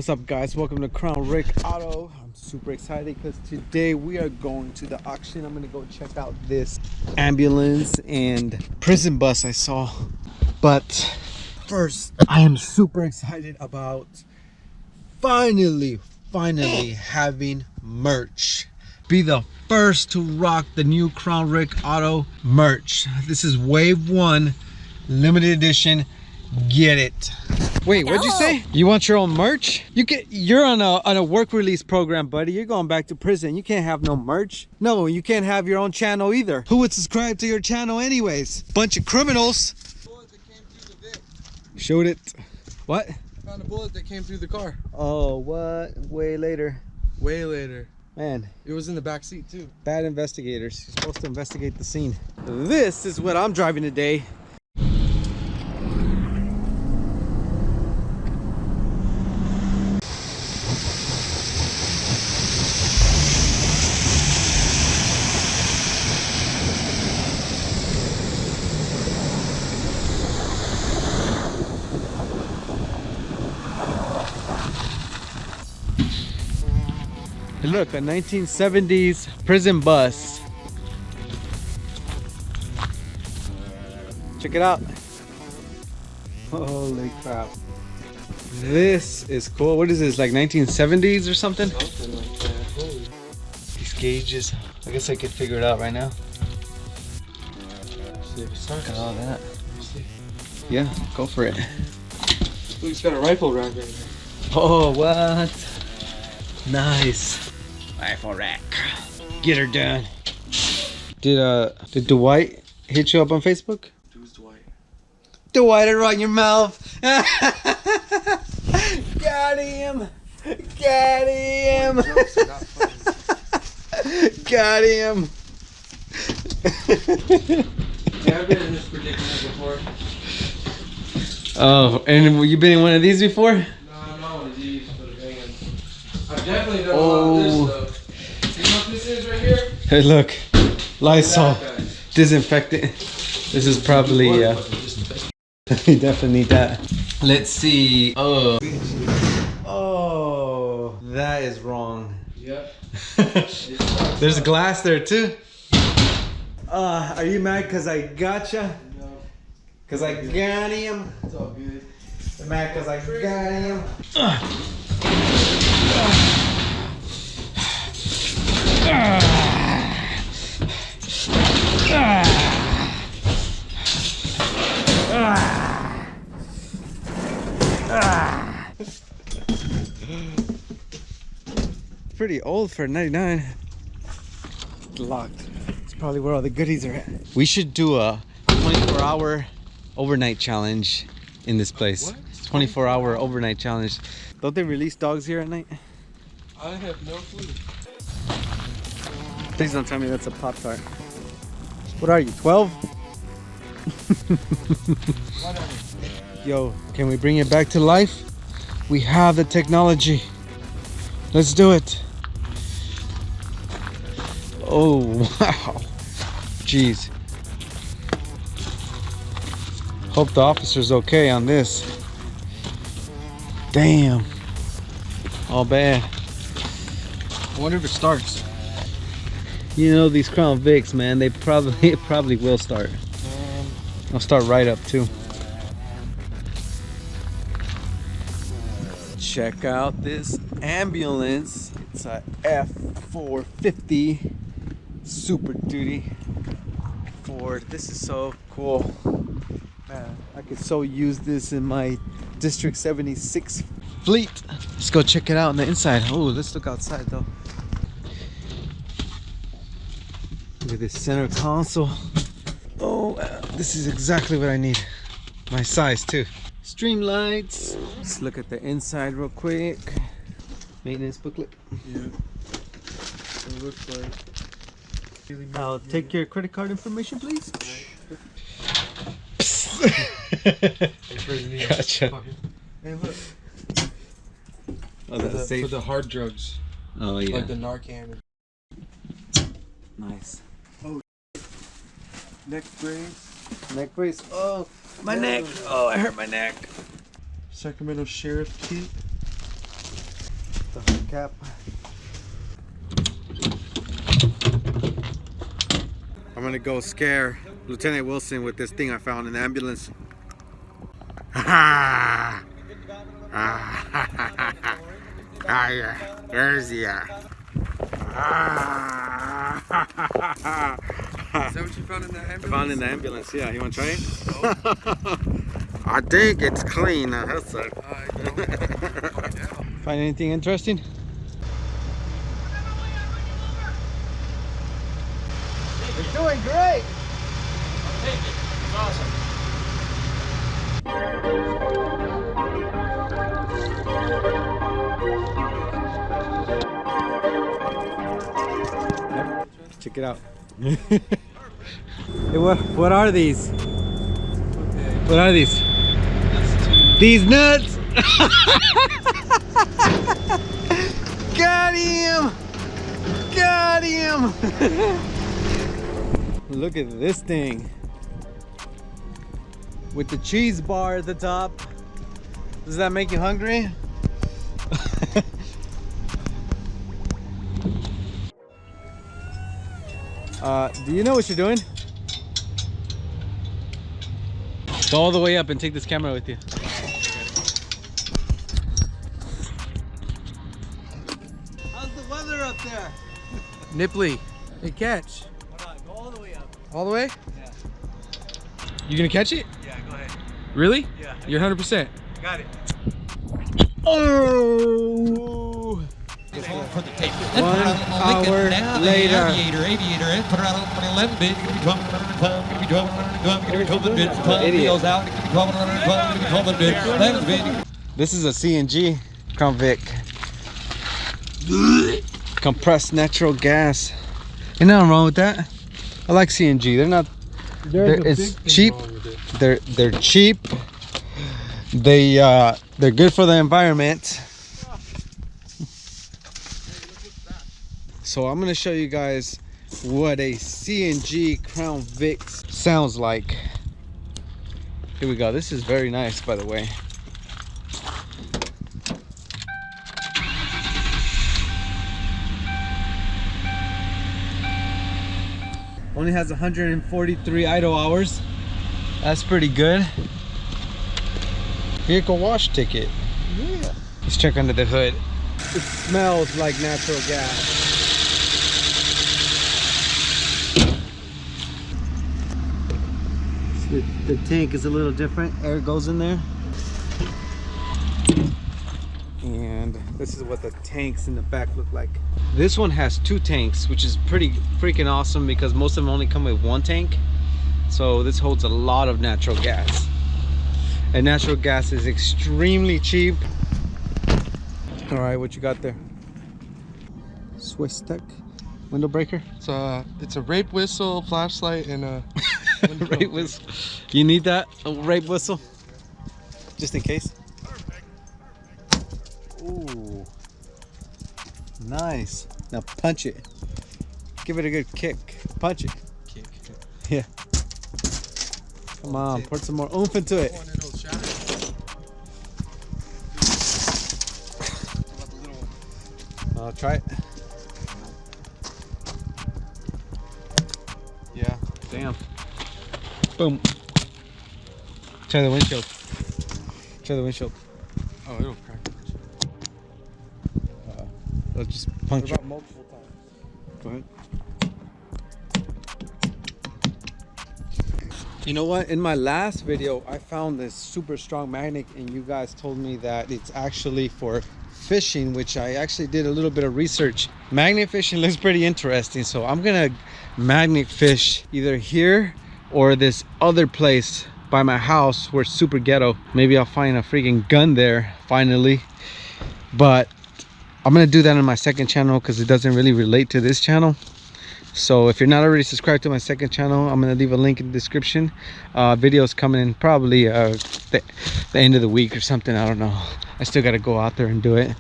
What's up, guys? Welcome to Crown Rick Auto. I'm super excited because today we are going to the auction. I'm gonna go check out this ambulance and prison bus I saw. But first, I am super excited about finally having merch. Be the first to rock the new Crown Rick Auto merch. This is Wave 1 limited edition. Get it. Wait, what'd you say? You want your own merch? You're on a work release program, buddy. You're going back to prison. You can't have no merch. No, you can't have your own channel either. Who would subscribe to your channel anyways? Bunch of criminals. Bullet that came through the Vic. Showed it. What? Found a bullet that came through the car. Oh, what? Way later. Way later. Man. It was in the back seat too. Bad investigators. You're supposed to investigate the scene. This is what I'm driving today. Look, a 1970s prison bus. Check it out. Holy crap. This is cool. What is this, like 1970s or something? Something like that. Holy. These gauges. I guess I could figure it out right now. See if it starts. Look at all that. Yeah, go for it. Look, it's got a rifle rack right there. Oh, what? Nice. Rifle rack. Get her done. Did Dwight hit you up on Facebook? Who's Dwight? Dwight, run your mouth. Got him. Got him. Got him. Yeah, I've been in this predicament before. Oh, and you been in one of these before? No, I'm not one of these, but I've definitely done a lot of this stuff. You know what this is right here? Hey, look. Lysol. Disinfectant. This is probably, you definitely need that. Let's see. Oh. Oh, that is wrong. Yep. There's glass there too. Are you mad because I gotcha? No. Because I got him? It's all good. You're mad because I got him? Pretty old for 99. Locked. It's probably where all the goodies are at. We should do a 24-hour overnight challenge in this place. What? 24-hour overnight challenge. Don't they release dogs here at night? I have no clue. Please don't tell me that's a Pop-Tart. What are you, 12? Whatever. Yo, can we bring it back to life? We have the technology. Let's do it. Oh, wow. Jeez. Hope the officer's okay on this. Damn. All bad. I wonder if it starts. You know these Crown Vics, man, it probably will start. I'll start right up too. Check out this ambulance. It's a F450 Super Duty Ford. This is so cool. Man, I could so use this in my District 76 fleet. Let's go check it out on the inside. Oh, let's look outside though. Look at this center console. Oh, this is exactly what I need. My size too. Streamlights. Let's look at the inside real quick. Maintenance booklet. Yeah. It looks like. I'll take your credit card information, please. Gotcha. Hey, look. Oh, that's safe. For the hard drugs. Oh, yeah. Like the Narcan. Nice. Oh, neck brace. Neck brace. Oh, my neck. Oh, I hurt my neck. Sacramento Sheriff kit. cap. I'm gonna go scare Lieutenant Wilson with this thing I found in the ambulance. Ah, yeah, there's the Is that what you found in the ambulance? Found in the ambulance, yeah. You wanna try it? I think it's clean. That's it. Find anything interesting? You're doing great. I'll take it. It's awesome. Check it out. Hey, what are these? Okay. What are these? These nuts! Got him! Got him! Look at this thing. With the cheese bar at the top. Does that make you hungry? Do you know what you're doing? Go all the way up and take this camera with you. How's the weather up there? Nipply. Hey, catch. Go all the way up. All the way? Yeah. You gonna catch it? Yeah, go ahead. Really? Yeah. You're 100%. Got it. Oh! For the tape. 1 hour later. Aviator, and put it out on 11 bit. It's gonna be 12 bits. Idiot. Out. It's gonna be 12 bits. 11 bits. This is a CNG Crown Vic. Compressed natural gas. Ain't nothing wrong with that. I like CNG. They're not. It's cheap. They're cheap. They're good for the environment. So I'm gonna show you guys what a CNG Crown Vic sounds like. Here we go. This is very nice, by the way. Only has 143 idle hours. That's pretty good. Vehicle wash ticket. Yeah. Let's check under the hood. It smells like natural gas. The tank is a little different. Air goes in there. And this is what the tanks in the back look like. This one has 2 tanks, which is pretty freaking awesome because most of them only come with 1 tank. So this holds a lot of natural gas. And natural gas is extremely cheap. All right, what you got there? Swiss tech window breaker. It's a rape whistle, flashlight, and a rape whistle. You need that? A rape whistle? Just in case. Ooh. Nice. Now punch it. Give it a good kick. Punch it. kick. Yeah. Come on, put some more oomph into it. I'll try it. Yeah. Damn. Boom. Try the windshield. Try the windshield. Oh, it'll crack. Let's just punch it. Multiple times. Go ahead. You know what? In my last video, I found this super strong magnet, and you guys told me that it's actually for fishing, which I actually did a little bit of research. Magnet fishing looks pretty interesting, so I'm gonna magnet fish either here or this other place by my house where it's super ghetto. Maybe I'll find a freaking gun there finally, but I'm gonna do that on my second channel because it doesn't really relate to this channel. So if you're not already subscribed to my second channel, I'm gonna leave a link in the description. Videos coming in probably the end of the week or something. I don't know. I still gotta go out there and do it.